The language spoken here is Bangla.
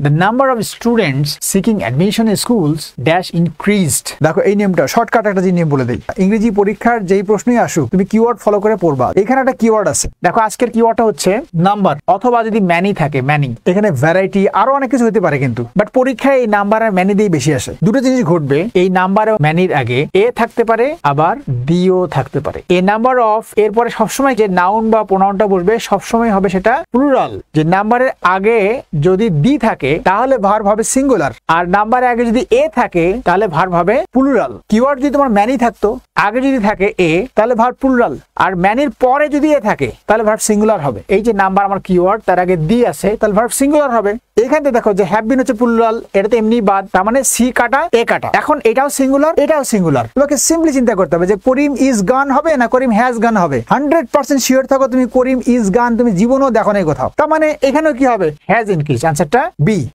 The number of students seeking admission in schools dash increased. দেখো এই নিয়মটা শর্টকাট একটা যে নিয়ম বলে দেই, ইংরেজি পরীক্ষার যেই প্রশ্নই আসুক তুমি কিওয়ার্ড ফলো করে পড়বা। এখানে একটা কিওয়ার্ড আছে, দেখো আজকের কিওয়ার্ডটা হচ্ছে নাম্বার, অথবা যদি ম্যানি থাকে ম্যানি, এখানে ভ্যারাইটি আরো অনেক কিছু হতে পারে, কিন্তু বাট পরীক্ষায় এই নাম্বার আর ম্যানি দিয়ে বেশি আসে। দুটো জিনিস ঘটবে, এই নাম্বার ও ম্যানির আগে এ থাকতে পারে, আবার দিও থাকতে পারে। এ নাম্বার অফ এরপরে সবসময় যে নাউন বা প্রোনাউনটা বসবে সবসময় হবে সেটা প্লুরাল। যে নাম্বারের আগে যদি দি থাকে তাহলে ভার্ব হবে সিঙ্গুলার, আর নাম্বারের আগে যদি এ থাকে তাহলে ভার্ব হবে প্লুরাল। কিওয়ার্ড যদি তোমার ম্যানি থাকতো, আগে যদি থাকে এ তাহলে ভার্ব প্লুরাল, আর ম্যানির পরে যদি এ থাকে তাহলে ভার্ব সিঙ্গুলার হবে। এই যে নাম্বার আমার কিওয়ার্ড, তার আগে দি আছে তাহলে ভার্ব সিঙ্গুলার হবে। এখানে দেখো যে হ্যাভ বিন হচ্ছে প্লুরাল, এটা তো এমনি বাদ, তার মানে সি কাটা এ কাটা। এখন এটাও সিঙ্গুলার এটাও সিঙ্গুলার, তোমাকে সিম্পলি চিন্তা করতে হবে যে করিম ইজ গান হবে না করিম হ্যাজ গান হবে। 100% শিওর থাকো তুমি করিম ইজ গান তুমি জীবনেও দেখো নাই কোথাও, তার মানে এখানেও কি হবে, হ্যাজ ইনক্রিজ। আনসারটা বি।